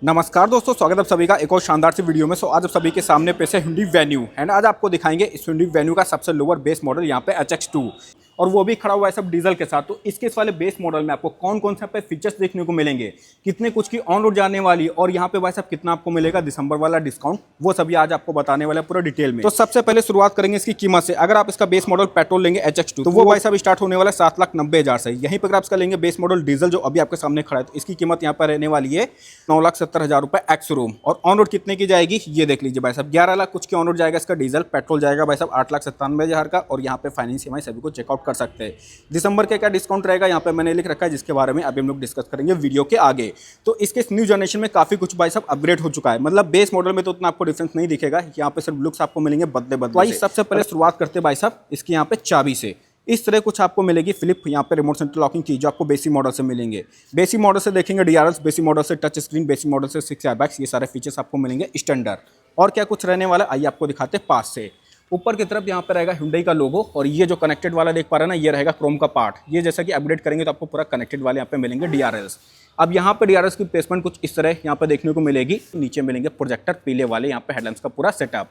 नमस्कार दोस्तों, स्वागत है आप सभी का एक और शानदार सी वीडियो में। आज आप सभी के सामने पे से Hyundai Venue एंड आज आपको दिखाएंगे इस Hyundai Venue का सबसे लोअर बेस मॉडल यहाँ पे HX2 और वो भी खड़ा हुआ है सब डीजल के साथ। तो इसके इस वाले बेस मॉडल में आपको कौन कौन से पे फीचर्स देखने को मिलेंगे, कितने कुछ की ऑन रोड जाने वाली और यहाँ पे भाई साहब कितना आपको मिलेगा दिसंबर वाला डिस्काउंट, वो सभी आज आपको बताने वाला है पूरा डिटेल में। तो सबसे पहले शुरुआत करेंगे इसकी कीमत से। अगर आप इसका बेस मॉडल पेट्रोल लेंगे HX2 तो वो भाई साहब स्टार्ट होने वाला है 7,90,000 से। यहीं पर आप इसका लेंगे बेस मॉडल डीजल जो अभी आपके सामने खड़ा है, तो इसकी कीमत यहाँ पर रहने वाली है 9,70,000 रुपए एक्स शोरूम। और ऑन रोड कितने की जाएगी ये देख लीजिए भाई साहब, 11 लाख कुछ की ऑन रोड जाएगा इसका डीजल। पेट्रोल जाएगा भाई साहब 8,97,000 का और यहाँ पे फाइनेंस EMI सभी को चेकआउट कर सकते हैं। दिसंबर के क्या डिस्काउंट रहेगा यहाँ पे मैंने लिख रखा है, जिसके बारे में अभी हम लोग डिस्कस करेंगे वीडियो के आगे। तो इसके न्यू जनरेशन में काफी कुछ भाई साहब अपग्रेड हो चुका है, मतलब बेस मॉडल में तो उतना आपको डिफरेंस नहीं दिखेगा। यहाँ पे सिर्फ लुक्स आपको मिलेंगे बदले बदले। भाई सबसे पहले शुरुआत करते भाई साहब इसकी यहाँ पे चाबी से। इस तरह कुछ आपको मिलेगी फ्लिप यहाँ पे रिमोट सेंटर लॉकिंग की, जो आपको बेसिक मॉडल से मिलेंगे। बेसिक मॉडल से देखेंगे DRLs, बेसिक मॉडल से टच स्क्रीन, बेसिक मॉडल से 6 एयरबैग्स, ये सारे फीचर्स आपको मिलेंगे स्टैंडर्ड। और क्या कुछ रहने वाला आइए आपको दिखाते पास से। ऊपर की तरफ यहाँ पे रहेगा Hyundai का लोगो और ये जो कनेक्टेड वाला देख पा रहे हैं ना, ये रहेगा क्रोम का पार्ट। ये जैसा कि अपग्रेड करेंगे तो आपको पूरा कनेक्टेड वाले यहाँ पे मिलेंगे DRLs। अब यहाँ पे DRLs की प्लेसमेंट कुछ इस तरह यहाँ पे देखने को मिलेगी। नीचे मिलेंगे प्रोजेक्टर पीले वाले, यहाँ पे हेडलैम्प्स का पूरा सेटअप।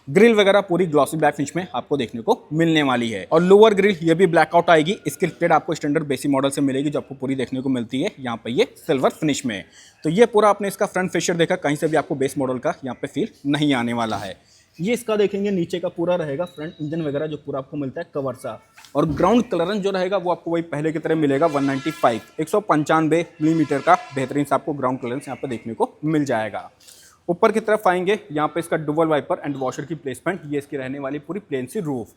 ग्रिल वगैरह पूरी ग्लॉसी ब्लैक फिनिश में आपको देखने को मिलने वाली है और लोअर ग्रिल ये भी ब्लैकआउट आएगी। इसकी रिलेटेड आपको स्टैंडर्ड बेसिक मॉडल से मिलेगी, जो आपको पूरी देखने को मिलती है यहाँ पे ये सिल्वर फिनिश में। तो ये पूरा आपने इसका फ्रंट फेशियर देखा, कहीं से भी आपको बेस मॉडल का यहाँ पे फील नहीं आने वाला है। ये इसका देखेंगे नीचे का पूरा रहेगा फ्रंट इंजन वगैरह जो पूरा आपको मिलता है कवर सा। और ग्राउंड क्लियरेंस जो रहेगा वो आपको वही पहले की तरह मिलेगा 195 मिलीमीटर का बेहतरीन सा आपको ग्राउंड क्लियरेंस यहाँ पे देखने को मिल जाएगा। ऊपर की तरफ आएंगे, यहाँ पे इसका डुअल वाइपर एंड वॉशर की प्लेसमेंट, ये इसकी रहने वाली पूरी प्लेन सी रूफ।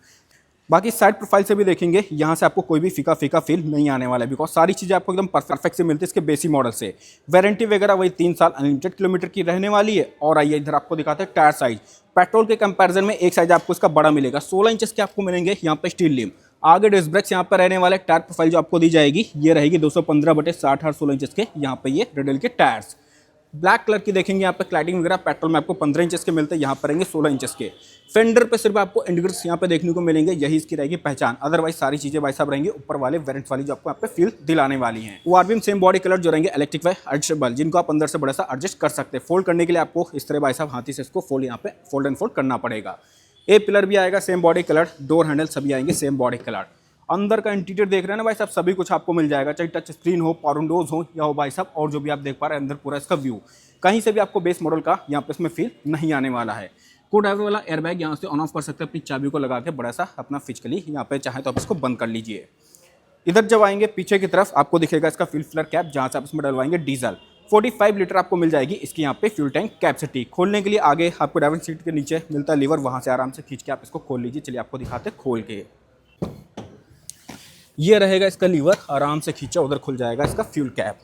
बाकी साइड प्रोफाइल से भी देखेंगे, यहाँ से आपको कोई भी फीका फीका फील नहीं आने वाला है, बिकॉज सारी चीज़ें आपको एकदम परफेक्ट से मिलती है इसके बेसिक मॉडल से। वारंटी वगैरह वही 3 साल अनलिमिटेड किलोमीटर की रहने वाली है। और आइए इधर आपको दिखाते हैं टायर साइज। पेट्रोल के कंपैरिजन में एक साइज आपको इसका बड़ा मिलेगा, 16 इंचेस के आपको मिलेंगे यहाँ पे स्टील लिम। आगे डिस्क ब्रेक्स यहाँ पर रहने वाले। टायर प्रोफाइल जो आपको दी जाएगी ये रहेगी 215/60 और 16 इंचेस के यहाँ पे ये रेडल के टायर्स। ब्लैक कलर की देखेंगे यहाँ पे क्लैडिंग वगैरह पेट्रोल में आपको 15 इंचेस के मिलते हैं, यहाँ पर रहेंगे 16 इंचेस के। फेंडर पे सिर्फ आपको इंडिकेटर्स यहाँ पे देखने को मिलेंगे, यही इसकी रहेगी पहचान। अदरवाइज सारी चीजें भाई साहब रहेंगी ऊपर वाले वेरिएंट वाली जो आपको यहाँ पे फील दिलाने वाली हैं। ORVM सेम बॉडी कलर जो रहेंगे इलेक्ट्रिक व एडजस्टेबल, जिनको आप अंदर से बड़ा सा एडजस्ट कर सकते हैं। फोल्ड करने के लिए आपको इस तरह भाई साहब हाथी से इसको फोल्ड यहाँ पे फोल्ड एंड फोल्ड करना पड़ेगा। ए पिलर भी आएगा same body colour, door handle सभी आएंगे सेम बॉडी कलर। अंदर का इंटीरियर देख रहे हैं ना भाई साहब, सभी कुछ आपको मिल जाएगा, चाहे टच स्क्रीन हो, पावर विंडोज हो या हो भाई साहब, और जो भी आप देख पा रहे हैं अंदर पूरा इसका व्यू। कहीं से भी आपको बेस मॉडल का यहाँ पे इसमें फील नहीं आने वाला है। को ड्राइवर वाला एयरबैग यहाँ से ऑन ऑफ कर सकते हैं अपनी चाबी को लगा के, बड़ा सा अपना फिजिकली यहाँ पे चाहे तो आप इसको बंद कर लीजिए। इधर जब आएंगे पीछे की तरफ आपको दिखेगा इसका फ्यूल फिलर कैप, जहाँ से आप इसमें डलवाएंगे डीजल। 45 लीटर आपको मिल जाएगी इसकी यहाँ पे फ्यूल टैंक कैपेसिटी। खोलने के लिए आगे आपको ड्राइविंग सीट के नीचे मिलता है लीवर, वहाँ से आराम से खींच के आप इसको खोल लीजिए। चलिए आपको दिखाते खोल के। ये रहेगा इसका लीवर, आराम से खींचा उधर खुल जाएगा इसका फ्यूल कैप।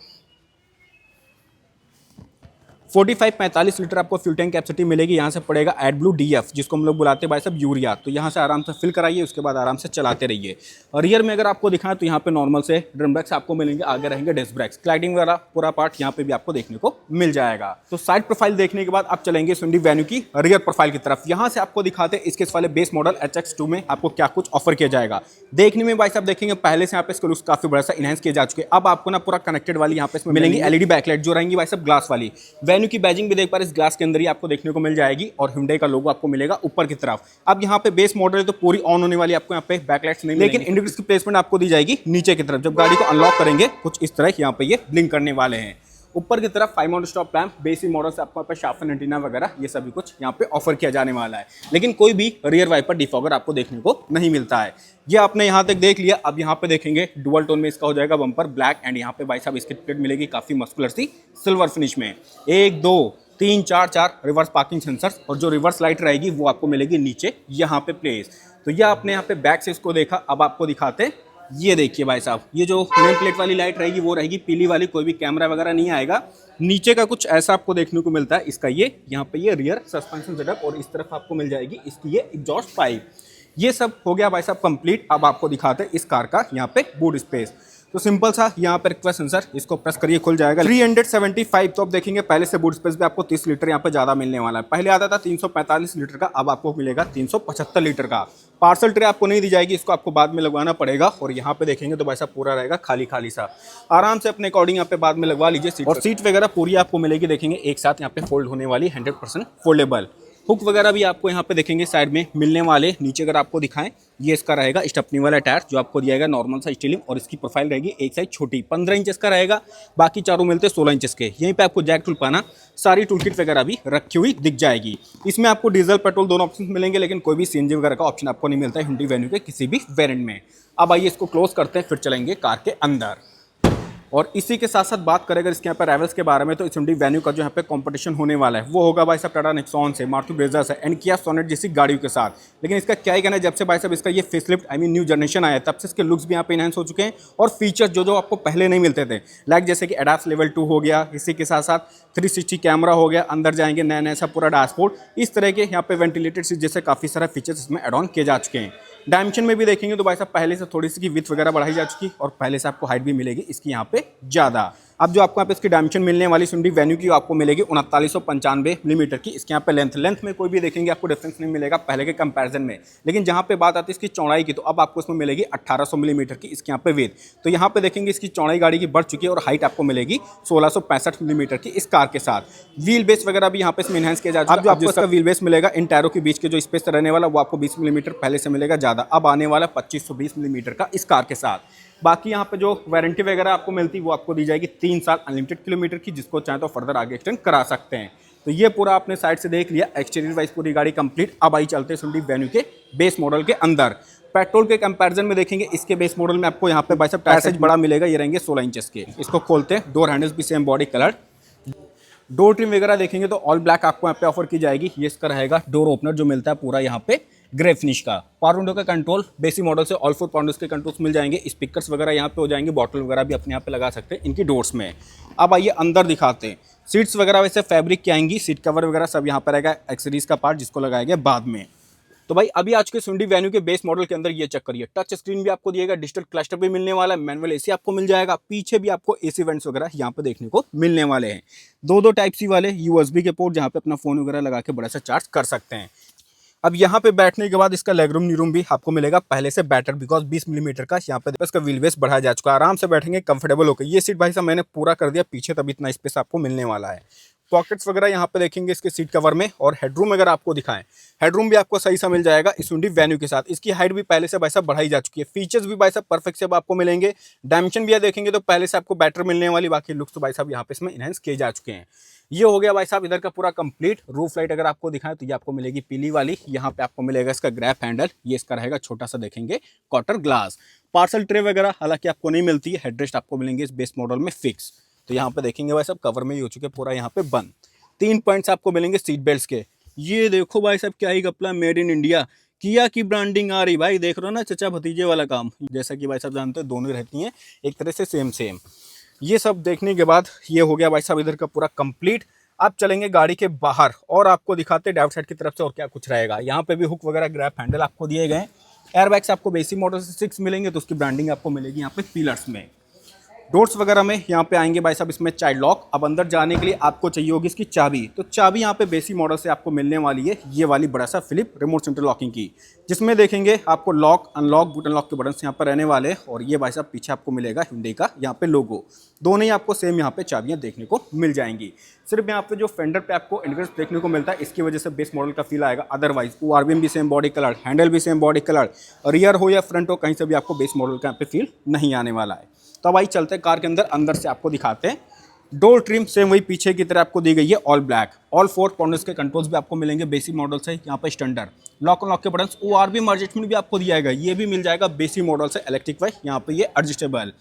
45 लीटर आपको फ्यूल टैंक कैपेसिटी मिलेगी। यहाँ से पड़ेगा एडब्लू DF, जिसको हम लोग बुलाते हैं भाई साहब यूरिया। तो यहाँ से आराम से फिल कराइए, उसके बाद आराम से चलाते रहिए। और रियर में अगर आपको दिखाएं तो यहाँ पे नॉर्मल से ड्रम ब्रेक्स आपको मिलेंगे, आगे रहेंगे डिस्क ब्रेक्स। क्लाइडिंग वाला पूरा पार्ट यहाँ पे भी आपको देखने को मिल जाएगा। तो साइड प्रोफाइल देखने के बाद आप चलेंगे Hyundai Venue की रियर प्रोफाइल की तरफ। यहाँ से आपको दिखाते हैं इसके वाले बेस मॉडल HX2 में आपको क्या कुछ ऑफर किया जाएगा। देखने में भाई साहब देखेंगे पहले से यहाँ पे इसके लुक्स काफी बड़ा सा इनहेंस किए जा चुके हैं। अब आपको ना पूरा कनेक्टेड वाली यहाँ पे इसमें मिलेंगी LED बैकलाइट जो रहेंगी भाई साहब ग्लास वाली। Venue की बैजिंग भी देख पा इस ग्लास के अंदर ही आपको देखने को मिल जाएगी और Hyundai का लोगो आपको मिलेगा ऊपर की तरफ। अब यहाँ पे बेस मॉडल है तो पूरी ऑन होने वाली आपको यहाँ पे बैकलाइट्स नहीं, लेकिन इंडिकेटर्स की प्लेसमेंट आपको दी जाएगी नीचे की तरफ। जब गाड़ी को अनलॉक करेंगे कुछ इस तरह यहाँ पे ये ब्लिंक करने वाले हैं। ऊपर की तरफ 5 mount stop lamp, basic model से आपको यहाँ पे शार्पन एंटीना वगैरह ये सभी कुछ यहाँ पे ऑफर किया जाने वाला है। लेकिन कोई भी रियर वाइपर डिफॉगर आपको देखने को नहीं मिलता है। ये आपने यहाँ तक देख लिया। अब यहाँ पे देखेंगे डुअल टोन में इसका हो जाएगा बम्पर ब्लैक एंड यहाँ पे भाई साहब इसकी प्लेट मिलेगी काफी मस्कुलर सी सिल्वर फिनिश में। 1 2 3 4 रिवर्स पार्किंग सेंसर्स और जो रिवर्स लाइट रहेगी वो आपको मिलेगी नीचे यहाँ पे प्लेस। तो ये आपने यहाँ पे बैक से इसको देखा, अब आपको दिखाते ये देखिए भाई साहब, ये जो नेम प्लेट वाली लाइट रहेगी वो रहेगी पीली वाली, कोई भी कैमरा वगैरह नहीं आएगा। नीचे का कुछ ऐसा आपको देखने को मिलता है इसका ये यहाँ पे ये रियर सस्पेंशन सेटअप और इस तरफ आपको मिल जाएगी इसकी ये एग्जॉस्ट पाइप। ये सब हो गया भाई साहब कंप्लीट। अब आपको दिखाते हैं इस कार का यहाँ पे बूट स्पेस। तो सिंपल सा यहाँ पर रिक्वेस्ट सेंसर, इसको प्रेस करिए खुल जाएगा 375। तो अब देखेंगे पहले से बूट स्पेस भी आपको 30 लीटर यहाँ पे ज़्यादा मिलने वाला है। पहले आता था 345 लीटर का, अब आपको मिलेगा 375 लीटर का। पार्सल ट्रे आपको नहीं दी जाएगी, इसको आपको बाद में लगवाना पड़ेगा। और यहाँ पे देखेंगे तो भाई साहब पूरा रहेगा खाली खाली सा, आराम से अपने अकॉर्डिंग यहाँ पे बाद में लगवा लीजिए सीट। और सीट वगैरह पूरी आपको मिलेगी, देखेंगे एक साथ यहाँ पे फोल्ड होने वाली, 100% फोल्डेबल। हुक वगैरह भी आपको यहाँ पे देखेंगे साइड में मिलने वाले। नीचे अगर आपको दिखाएं, ये इसका रहेगा स्टेपनी वाला टायर जो आपको दिया गया नॉर्मल सा स्टीलिंग, और इसकी प्रोफाइल रहेगी एक साइज छोटी, 15 इंचेस का रहेगा, बाकी चारों मिलते 16 इंचेस के। यहीं पे आपको जैक टूल पाना, सारी टूल किट वगैरह भी रखी हुई दिख जाएगी। इसमें आपको डीजल पेट्रोल दोनों ऑप्शन मिलेंगे, लेकिन कोई भी सीएनजी वगैरह का ऑप्शन आपको नहीं मिलता है Hyundai Venue के किसी भी वेरिएंट में। अब आइए इसको क्लोज करते हैं, फिर चलेंगे कार के अंदर। और इसी के साथ साथ बात करें अगर इसके यहाँ पर राइवल्स के बारे में, तो इस Hyundai Venue का जो यहाँ पे कंपटीशन होने वाला है वो होगा भाई साहब टाटा नेक्सॉन से, मारुति ब्रेजा से एंड किया सोनेट जैसी गाड़ियों के साथ। लेकिन इसका क्या ही कहना है, जब से भाई साहब इसका ये फेसलिफ्ट न्यू जनरेशन आया तब से इसके लुक्स भी यहाँ पे इनहेंस हो चुके हैं, और फीचर्स जो आपको पहले नहीं मिलते थे, लाइक जैसे कि एडास लेवल 2 हो गया, इसी के साथ साथ 360 कैमरा हो गया, अंदर जाएंगे नया नया सा पूरा डैशबोर्ड, इस तरह के यहाँ पे वेंटिलेटेड सीट जैसे काफ़ी सारे फीचर्स इसमें एड ऑन किए जा चुके हैं। डायमेंशन में भी देखेंगे तो भाई साहब पहले से थोड़ी सी की विड्थ वगैरह बढ़ाई जा चुकी, और पहले से आपको हाइट भी मिलेगी इसकी यहाँ पे ज़्यादा। अब जो आपको यहाँ पे इसकी डायमेंशन मिलने वाली Hyundai Venue की आपको मिलेगी 3995 मिलीमीटर की। इसके यहाँ पे लेंथ में कोई भी देखेंगे आपको डिफरेंस नहीं मिलेगा पहले के कंपैरिजन में। लेकिन जहाँ पे बात आती है इसकी चौड़ाई की, तो अब आपको इसमें मिलेगी 1800 मिलीमीटर की इसके यहाँ पे विड्थ। तो यहाँ पे देखेंगे इसकी चौड़ाई गाड़ी की बढ़ चुकी है, और हाइट आपको मिलेगी 1665 मिलीमीटर की इस कार के साथ। व्हील बेस वगैरह भी यहाँ पे इसमें इनहेंस किया जा चुका है। अब जो आपको इसका व्हील बेस मिलेगा इन टायरों के बीच के जो स्पेस रहने वाला वो आपको 20 मिलीमीटर पहले से मिलेगा ज़्यादा, अब आने वाला 2520 मिलीमीटर का इस कार के साथ। बाकी यहाँ पे जो वारंटी वगैरह आपको मिलती है वो आपको दी जाएगी 3 साल अनलिमिटेड किलोमीटर की, जिसको चाहे तो फर्दर आगे एक्सटेंड करा सकते हैं। तो ये पूरा आपने साइड से देख लिया, एक्सटीरियर वाइज पूरी गाड़ी कंप्लीट। अब आई चलते हैं Hyundai Venue के बेस मॉडल के अंदर। पेट्रोल के कंपैरिजन में देखेंगे इसके बेस मॉडल में आपको यहाँ पे भाई साहब टायर साइज बड़ा मिलेगा, ये रहेंगे 16 इंचेस के। इसको खोलते हैं, डोर हैंडल्स भी same body colour. Door trim वगैरह देखेंगे तो ऑल ब्लैक आपको यहाँ पे ऑफर की जाएगी। ये इसका रहेगा डोर ओपनर जो मिलता है पूरा यहाँ पे ग्रे फिनिश का। पावर विंडो का कंट्रोल बेसिक मॉडल से ऑल 4 पावर विंडोज के कंट्रोल्स मिल जाएंगे। स्पीकर्स वगैरह यहाँ पे हो जाएंगे, बॉटल वगैरह भी अपने यहाँ पे लगा सकते हैं इनकी डोर्स में। अब आइए अंदर दिखाते हैं। सीट्स वगैरह वैसे फैब्रिक की आएंगी, सीट कवर वगैरह सब यहाँ पर रहेगा, एक्सेसरीज का पार्ट जिसको लगाएंगे बाद में। तो भाई अभी आज के Hyundai Venue के बेस मॉडल के अंदर ये चेक करिए, टच स्क्रीन भी आपको दिएगा, डिजिटल क्लस्टर भी मिलने वाला है, मैनुअल एसी आपको मिल जाएगा, पीछे भी आपको एसी वेंट्स वगैरह यहाँ पे देखने को मिलने वाले हैं। दो टाइप सी वाले USB के पोर्ट जहाँ पे अपना फोन वगैरह लगा के बड़ा सा चार्ज कर सकते हैं। अब यहाँ पे बैठने के बाद इसका लेग रूम नी रूम भी आपको मिलेगा पहले से बेटर, बिकॉज 20 मिलीमीटर का यहाँ पे इसका व्हील बेस बढ़ाया जा चुका है। आराम से बैठेंगे कंफर्टेबल होकर। ये सीट भाई साहब मैंने पूरा कर दिया पीछे, तब इतना स्पेस आपको मिलने वाला है। पॉकेट्स वगैरह यहाँ पे देखेंगे इसके सीट कवर में, और हेडरूम अगर आपको दिखाएं, हेडरूम भी आपको सही सा मिल जाएगा इस Hyundai Venue के साथ। इसकी हाइट भी पहले से भाई साहब बढ़ाई जा चुकी है, फीचर्स भी भाई साहब परफेक्ट से आपको मिलेंगे। डायमेंशन भी देखेंगे तो पहले से आपको बेटर मिलने वाली, बाकी लुक्स तो भाई साहब यहाँ पे इसमें इनहेंस किए जा चुके हैं। ये हो गया भाई साहब इधर का पूरा कंप्लीट। रूफ लाइट अगर आपको दिखाएं तो ये आपको मिलेगी पीली वाली, यहाँ पे आपको मिलेगा इसका ग्रैप हैंडल, ये इसका रहेगा छोटा सा देखेंगे क्वार्टर ग्लास। पार्सल ट्रे वगैरह हालांकि आपको नहीं मिलती है, हेडरेस्ट आपको मिलेंगे इस बेस मॉडल में फिक्स। तो यहाँ पे देखेंगे भाई साहब कवर में ही हो चुके पूरा यहाँ पे बंद। 3 पॉइंट्स आपको मिलेंगे सीट बेल्ट के। ये देखो भाई साहब क्या ही कपड़ा, मेड इन इंडिया, किया की ब्रांडिंग आ रही भाई, देख रहे हो ना, चचा भतीजे वाला काम। जैसा कि भाई साहब जानते हैं दोनों रहती हैं एक तरह से सेम। ये सब देखने के बाद ये हो गया भाई साहब इधर का पूरा कंप्लीट। अब चलेंगे गाड़ी के बाहर और आपको दिखाते हैं ड्राइवर साइड की तरफ से और क्या कुछ रहेगा। यहाँ पे भी हुक वगैरह ग्रैप हैंडल आपको दिए गए। एयरबैग्स आपको बेसिक मॉडल से 6 मिलेंगे, तो उसकी ब्रांडिंग आपको मिलेगी यहाँ पे पिलर्स में। डोर्स वगैरह में यहाँ पे आएंगे भाई साहब इसमें चाइल्ड लॉक। अब अंदर जाने के लिए आपको चाहिए होगी इसकी चाबी, तो चाबी यहाँ पे बेसिक मॉडल से आपको मिलने वाली है, ये वाली बड़ा सा फिलिप रिमोट सेंटर लॉकिंग की, जिसमें देखेंगे आपको लॉक अनलॉक बूट अनलॉक के बटन यहाँ पर रहने वाले। और ये भाई साहब पीछे आपको मिलेगा Hyundai का यहाँ पे लोगो। दोनों ही आपको सेम यहाँ पे चाबियाँ देखने को मिल जाएंगी। सिर्फ यहाँ पे जो फेंडर पे आपको इंडिकेटर्स देखने को मिलता है, इसकी वजह से बेस मॉडल का फील आएगा। अदरवाइज ORVM भी सेम बॉडी कलर, हैंडल भी सेम बॉडी कलर, रियर हो या फ्रंट हो कहीं से भी आपको बेस मॉडल का यहाँ पे फील नहीं आने वाला है। तो अब भाई चलते हैं कार के अंदर से आपको दिखाते हैं। डोर ट्रिम सेम वही पीछे की तरह आपको दी गई है, ऑल ब्लैक। ऑल 4 कॉर्नर्स के कंट्रोल्स भी आपको मिलेंगे बेसिक मॉडल से। यहाँ पे स्टैंडर्ड लॉक अनलॉक के बटन, ORVM एडजस्टमेंट भी आपको दिया गया, ये भी मिल जाएगा बेसिक मॉडल से इलेक्ट्रिक वाइज। यहाँ पे ये एडजस्टेबल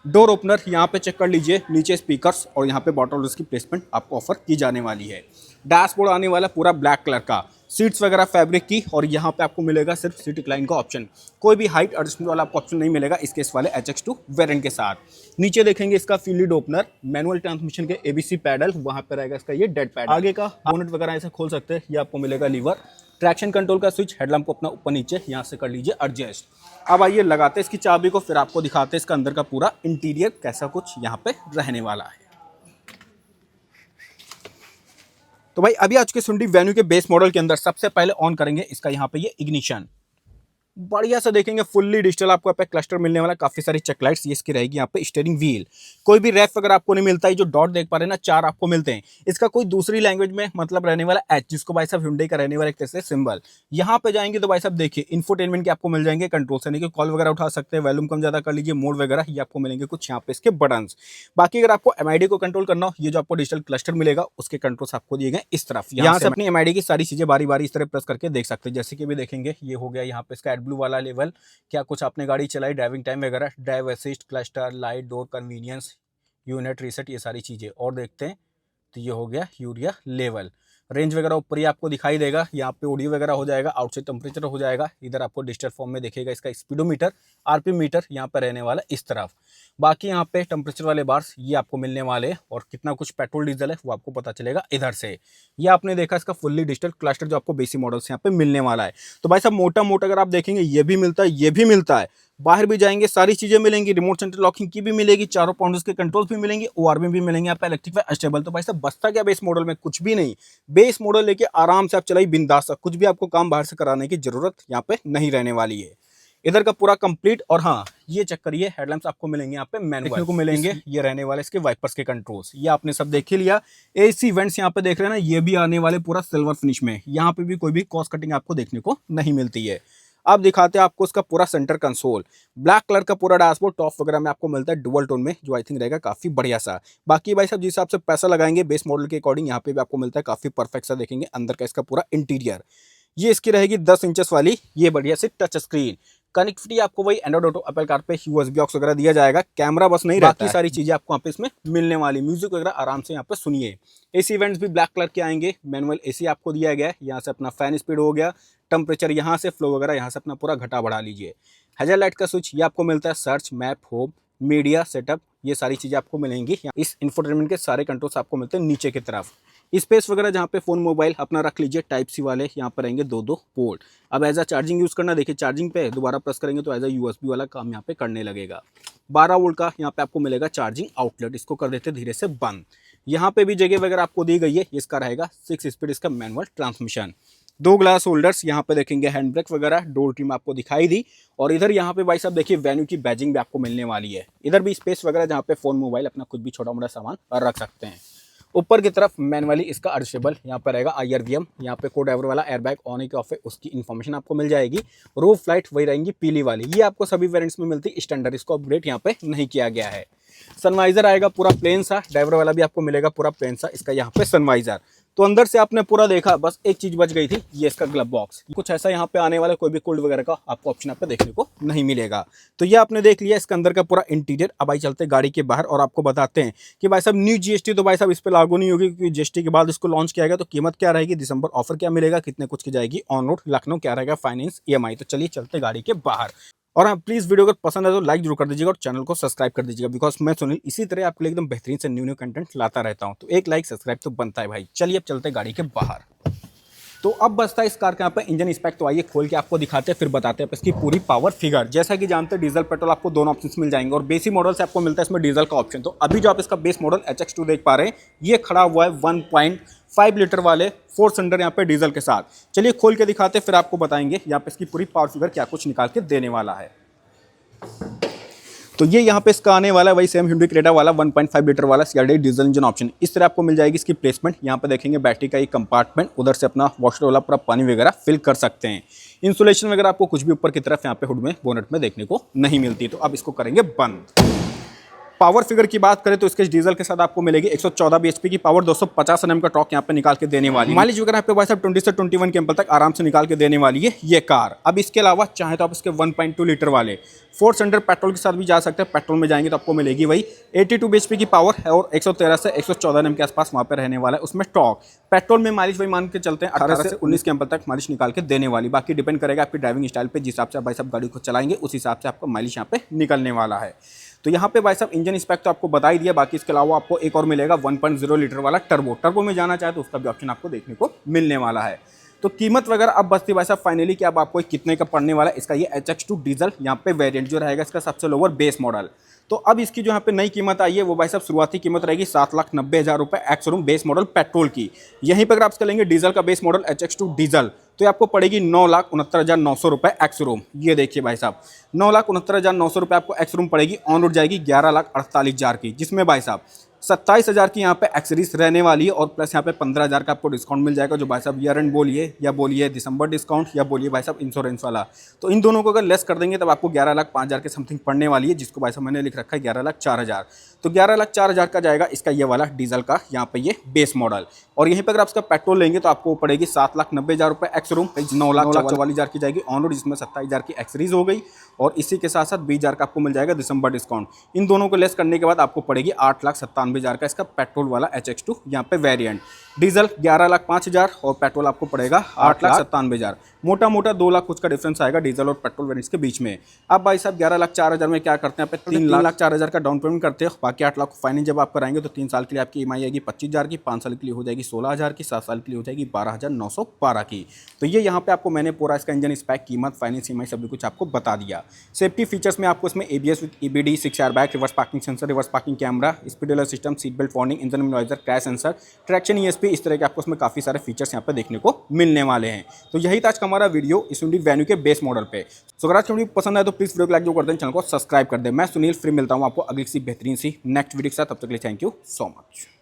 डोर ओपनर यहाँ पे चेक कर लीजिए, नीचे स्पीकर्स और यहाँ पे बॉटल की प्लेसमेंट आपको ऑफर की जाने वाली है। डैशबोर्ड आने वाला पूरा ब्लैक कलर का, सीट्स वगैरह फैब्रिक की, और यहाँ पे आपको मिलेगा सिर्फ सीट रिक्लाइन का ऑप्शन। कोई भी हाइट एडजस्टमेंट वाला आपको ऑप्शन नहीं मिलेगा इसके इस वाले HX2 वेरिएंट के साथ। नीचे देखेंगे इसका feel lead opener, manual transmission के ABC पैडल, वहाँ पे रहेगा इसका ये डेड पैडल। आगे का बोनेट वगैरह ऐसे खोल सकते हैं, ये आपको मिलेगा लीवर। ट्रैक्शन कंट्रोल का स्विच, हेडलैम्प को अपना ऊपर नीचे यहाँ से कर लीजिए एडजस्ट। अब आइए लगाते हैं इसकी चाबी को, फिर आपको दिखाते हैं इसका अंदर का पूरा इंटीरियर कैसा कुछ यहाँ पे रहने वाला है। तो भाई अभी आज के Hyundai Venue के बेस मॉडल के अंदर सबसे पहले ऑन करेंगे इसका यहाँ पे ये इग्निशन। बढ़िया से देखेंगे फुल्ली डिजिटल आपको यहाँ पे क्लस्टर मिलने वाला, काफी सारी चेक लाइट्स ये इसकी रहेगी। यहाँ पे स्टीयरिंग व्हील, कोई भी रैप वगैरह आपको नहीं मिलता है, जो डॉट देख पा रहे हैं ना 4 आपको मिलते हैं। इसका कोई दूसरी लैंग्वेज में मतलब रहने वाला एच, जिसको भाई साहब Hyundai का रहने वाला एक तरह से सिंबल। यहाँ पे जाएंगे तो भाई साहब देखिए इंफोटेनमेंट के आपको मिल जाएंगे, कंट्रोल से नहीं कॉल वगैरह उठा सकते हैं, वॉल्यूम कम ज्यादा कर लीजिए, मोड वगैरह ये आपको मिलेंगे कुछ यहाँ पे इसके बटन्स। बाकी अगर आपको एमआईडी को कंट्रोल करना हो, ये जो आपको डिजिटल क्लस्टर मिलेगा उसके कंट्रोल्स आपको दिए गए इस तरफ। यहाँ से अपनी एमआईडी की सारी चीजें बारी बारी इस तरह प्रेस करके देख सकते हैं। जैसे कि भी देखेंगे ये हो गया यहाँ पे इसका एडब्लू वाला लेवल, क्या कुछ आपने गाड़ी चलाई, ड्राइविंग टाइम वगैरह, drive assist, cluster, light, door convenience, unit reset, ये सारी चीज़ें। और देखते हैं तो ये हो गया यूरिया लेवल, रेंज वगैरह ऊपर ही आपको दिखाई देगा। यहाँ पे ऑडियो वगैरह हो जाएगा, आउटसाइड टेम्परेचर हो जाएगा, इधर आपको डिजिटल फॉर्म में दिखेगा इसका स्पीडोमीटर, आरपीएम मीटर यहाँ पर रहने वाला इस तरफ। बाकी यहाँ पे टेम्परेचर वाले बार्स ये आपको मिलने वाले, और कितना कुछ पेट्रोल डीजल है वो आपको पता चलेगा इधर से। ये आपने देखा इसका फुल्ली डिजिटल क्लस्टर जो आपको बेसिक मॉडल से यहाँ पे मिलने वाला है। तो भाई साहब मोटा मोटा अगर आप देखेंगे ये भी मिलता है, ये भी मिलता है, बाहर भी जाएंगे सारी चीजें मिलेंगी, रिमोट सेंट्रल लॉकिंग की भी मिलेगी, चारों पॉइंट्स के कंट्रोल्स भी मिलेंगे, ओआरबी भी मिलेंगे, यहाँ पे इलेक्ट्रिक व स्टेबल। तो भाई साहब बसता क्या बेस मॉडल में, कुछ भी नहीं। बेस मॉडल लेके आराम से आप चलाइए बिंदास, कुछ भी आपको काम बाहर से कराने की जरूरत यहाँ पे नहीं रहने वाली है। इधर का पूरा कंप्लीट। और हाँ ये चेक करिए हेडलैम्प्स आपको मिलेंगे यहाँ पे मैनुअल को मिलेंगे, ये रहने वाले इसके वाइपर्स के कंट्रोल्स, ये आपने सब देख ही लिया। एसी वेंट्स यहाँ पे देख रहे हैं ना, ये भी आने वाले पूरा सिल्वर फिनिश में, यहाँ पे भी कोई भी कॉस्ट कटिंग आपको देखने को नहीं मिलती है। अब दिखाते हैं आपको इसका पूरा सेंटर कंसोल, ब्लैक कलर का पूरा डैशबोर्ड, टॉप वगैरह में आपको मिलता है डुअल टोन में, जो आई थिंक रहेगा काफी बढ़िया सा। बाकी भाई साहब जिस हिसाब से पैसा लगाएंगे बेस मॉडल के अकॉर्डिंग, यहाँ पे भी आपको मिलता है काफी परफेक्ट सा। देखेंगे अंदर का इसका पूरा इंटीरियर, ये इसकी रहेगी 10 इंचेस वाली ये बढ़िया से टच स्क्रीन। कनेक्टिविटी आपको वही एंड्रॉइड ऑटो, एप्पल कार पे यूएसबी ऑक्स वगैरह दिया जाएगा, कैमरा बस नहीं रहता, बाकी सारी चीजें आपको यहाँ पे इसमें मिलने वाली। म्यूजिक वगैरह आराम से यहाँ पे सुनिए। एसी इवेंट्स भी ब्लैक कलर के आएंगे, मैनुअल एसी आपको दिया गया है, यहाँ से अपना फैन स्पीड हो गया, टेम्परेचर यहाँ से, फ्लो वगैरह यहाँ से अपना पूरा घटा बढ़ा लीजिए। हेजल लाइट का स्विच ये आपको मिलता है, search, map, home, media setup, ये सारी चीजें आपको मिलेंगी। इस इंफोटेनमेंट के सारे कंट्रोल्स आपको मिलते हैं नीचे की तरफ। स्पेस वगैरह जहाँ पे फोन मोबाइल अपना रख लीजिए, टाइप सी वाले यहाँ पर रहेंगे 2-2 पोर्ट। अब एज अ चार्जिंग यूज करना, देखिए चार्जिंग पे दोबारा प्रेस करेंगे तो एज अ यूएसबी वाला काम यहाँ पे करने लगेगा। 12 वोल्ट का यहाँ पे आपको मिलेगा चार्जिंग आउटलेट, इसको कर देते धीरे से बंद। यहाँ पे भी जगह वगैरह आपको दी गई है, इसका रहेगा 6 स्पीड इसका मैनुअल ट्रांसमिशन। 2 ग्लास होल्डर्स यहाँ पे देखेंगे, हैंड ब्रेक वगैरह, डोर ट्रिम आपको दिखाई दी। और इधर यहाँ पे भाई साहब देखिए वेन्यू की बैजिंग भी आपको मिलने वाली है। इधर भी स्पेस वगैरह जहाँ पे फोन मोबाइल अपना कुछ भी छोटा मोटा सामान रख सकते हैं। ऊपर की तरफ मैनुअली इसका एडजस्टेबल यहाँ पर रहेगा IRVM, यहाँ पे को ड्राइवर वाला एयरबैग ऑन है कि ऑफ है उसकी इन्फॉर्मेशन आपको मिल जाएगी। रूफ लाइट वही रहेंगी पीली वाली, ये आपको सभी वेरिएंट्स में मिलती है स्टैंडर्ड, इसको अपग्रेड यहाँ पे नहीं किया गया है। सनवाइजर आएगा पूरा प्लेन सा, ड्राइवर वाला भी आपको मिलेगा पूरा प्लेन सा इसका यहाँ पे सनवाइजर। तो अंदर से आपने पूरा देखा, बस एक चीज बच गई थी, ये इसका ग्लव बॉक्स। कुछ ऐसा यहाँ पे आने वाला, कोई भी कोल्ड वगैरह का आपको ऑप्शन यहाँ पे देखने को नहीं मिलेगा। तो ये आपने देख लिया इसका अंदर का पूरा इंटीरियर। अब भाई चलते गाड़ी के बाहर और आपको बताते हैं कि भाई साहब न्यू GST तो भाई साहब इस पे लागू नहीं होगी, क्योंकि GST के बाद इसको लॉन्च किया गया। तो कीमत क्या रहेगी, दिसंबर ऑफर क्या मिलेगा, कितने कुछ की जाएगी ऑन रोड, लखनऊ क्या रहेगा फाइनेंस EMI। तो चलिए चलते गाड़ी के बाहर। और हाँ प्लीज़ वीडियो अगर पसंद है तो लाइक जरूर कर दीजिएगा और चैनल को सब्सक्राइब कर दीजिएगा, बिकॉज मैं सुनील इसी तरह आपके लिए एकदम बेहतरीन से न्यू कंटेंट लाता रहता हूँ। तो एक लाइक सब्सक्राइब तो बनता है भाई। चलिए अब चलते गाड़ी के बाहर। तो अब बचता है इस कार का यहाँ पे इंजन स्पेक, तो आइए खोल के आपको दिखाते हैं, फिर बताते हैं इसकी पूरी पावर फिगर। जैसा कि जानते हैं डीजल पेट्रोल आपको दोनों ऑप्शंस मिल जाएंगे, और बेसिक मॉडल से आपको मिलता है इसमें डीजल का ऑप्शन। तो अभी जो आप इसका बेस मॉडल HX2 देख पा रहे हैं, ये खड़ा हुआ है 1.5 लीटर वाले 4 सिलेंडर यहाँ पे डीजल के साथ। चलिए खोल के दिखाते हैं, फिर आपको बताएंगे यहाँ पे इसकी पूरी पावर फिगर क्या कुछ निकाल के देने वाला है। तो ये यहाँ पे इसका आने वाला है वही सेम Hyundai Creta वाला 1.5 लीटर वाला CRDI डीजल इंजन ऑप्शन। इस तरह आपको मिल जाएगी इसकी प्लेसमेंट। यहाँ पे देखेंगे बैटरी का एक कंपार्टमेंट, उधर से अपना वॉशर वाला पूरा पानी वगैरह फिल कर सकते हैं। इंसुलेशन वगैरह आपको कुछ भी ऊपर की तरफ यहाँ पे हुड में बोनेट में देखने को नहीं मिलती। तो अब इसको करेंगे बंद। पावर फिगर की बात करें तो इसके डीजल के साथ आपको मिलेगी 114 bhp की पावर, 250 Nm का टॉर्क यहाँ पे निकाल के देने वाली है। माइलेज वगैरह यहाँ पे भाई साहब 20 से 21 km तक आराम से निकाल के देने वाली है ये कार। अब इसके अलावा चाहे तो आप इसके 1.2 लीटर वाले 4 सिलेंडर पेट्रोल के साथ भी जा सकते हैं। पेट्रोल में जाएंगे तो आपको मिलेगी वही 82 bhp की पावर है, और 113 से 114 Nm के आसपास वहाँ पे रहने वाला है उसमें टॉर्क। पेट्रोल में माइलेज वही मान के चलते हैं 18 से 19 km तक माइलेज निकाल के देने वाली। बाकी डिपेंड करेगा आपकी ड्राइविंग स्टाइल पे, जिस हिसाब से आप भाई साहब गाड़ी को चलाएंगे उस हिसाब से आपका माइलेज यहाँ पे निकलने वाला है। तो यहाँ पे भाई साहब इंजन स्पेक तो आपको बता ही दिया, बाकी इसके अलावा आपको एक और मिलेगा 1.0 लीटर वाला टर्बो में जाना चाहे तो उसका भी ऑप्शन आपको देखने को मिलने वाला है। तो कीमत वगैरह अब बचती भाई साहब फाइनली कि अब आपको कितने का पड़ने वाला है इसका ये HX2 डीजल यहाँ पे वेरिएंट जो रहेगा इसका सबसे लोअर बेस मॉडल। तो अब इसकी जो यहाँ पे नई कीमत आई है वो भाई साहब शुरुआती कीमत रहेगी 7,90,000 रुपये ex showroom base model petrol की। यहीं पर अगर आप इसका लेंगे डीजल का बेस मॉडल HX2 डीजल तो ये आपको पड़ेगी 9,69,900 रुपये एक्स रूम। ये देखिए भाई साहब, 9,69,900 रुपये आपको एक्स रूम पड़ेगी। ऑन रोड जाएगी 11,48,000 की, जिसमें भाई साहब 27,000 की यहाँ पे एक्सेसरीज रहने वाली है और प्लस यहाँ पे 15,000 का आपको डिस्काउंट मिल जाएगा, जो भाई साहब ईयर एंड बोलिए या बोलिए दिसंबर डिस्काउंट या बोलिए भाई साहब इंश्योरेंस वाला। तो इन दोनों को अगर लेस कर देंगे तब आपको 11,05,000 के समथिंग पड़ने वाली है, जिसको भाई साहब मैंने लिख रखा है 11,04,000। तो 11,04,000 का जाएगा इसका ये वाला डीजल का यहाँ पे ये बेस मॉडल। और यहीं पर अगर आप इसका पेट्रोल लेंगे तो आपको पड़ेगी 7,90,000 रुपये एक्स रूम, 9,44,000 की जाएगी ऑन रोड, जिसमें 27,000 की एक्सरीज हो गई और इसी के साथ साथ 20,000 का आपको मिल जाएगा दिसंबर डिस्काउंट। इन दोनों को लेस करने के बाद आपको पड़ेगी 8,97,000 का इसका पेट्रोल वाला HX2 यहाँ पे वेरिएंट। डीजल 11,05,000 और पेट्रोल आपको पड़ेगा 8,97,000। मोटा मोटा 2 लाख कुछ का डिफरेंस आएगा डीजल और पेट्रोल वेरिएंट्स के बीच में। अब भाई साहब 11,04,000 में क्या करते हैं, आप 3,04,000 का डाउन पेमेंट करते हो, बाकी 8 लाख फाइनेंस जब आप कराएंगे तो 3 साल के लिए आपकी EMI आएगी 25,000 की, 5 साल के लिए हो जाएगी 16,000 की, 7 साल के लिए हो जाएगी 12,912 की। तो ये यहाँ पे आपको मैंने पूरा इसका इंजन स्पेक, कीमत, फाइनेंस, EMI सभी कुछ आपको बता दिया। सेफ्टी फीचर्स में आपको इसमें ABS with EBD, 6 airbag, reverse parking sensor, reverse parking camera, speed alert system, seat belt warning, engine immobiliser, crash sensor, traction ESP, इस तरह के आपको इसमें काफ़ी सारे फीचर्स यहाँ पे देखने को मिलने वाले हैं। तो यही था आज का हमारा वीडियो इस Hyundai Venue के बेस मॉडल पे। सो अगर आज वीडियो पसंद आए तो प्लीज़ वीडियो को लाइक जो कर दें, चैनल को सब्सक्राइब कर दें। मैं सुनील फ्री मिलता हूँ आपको अगली सी बेहतरीन सी नेक्स्ट वीडियो के साथ, तब तक के लिए थैंक यू सो मच।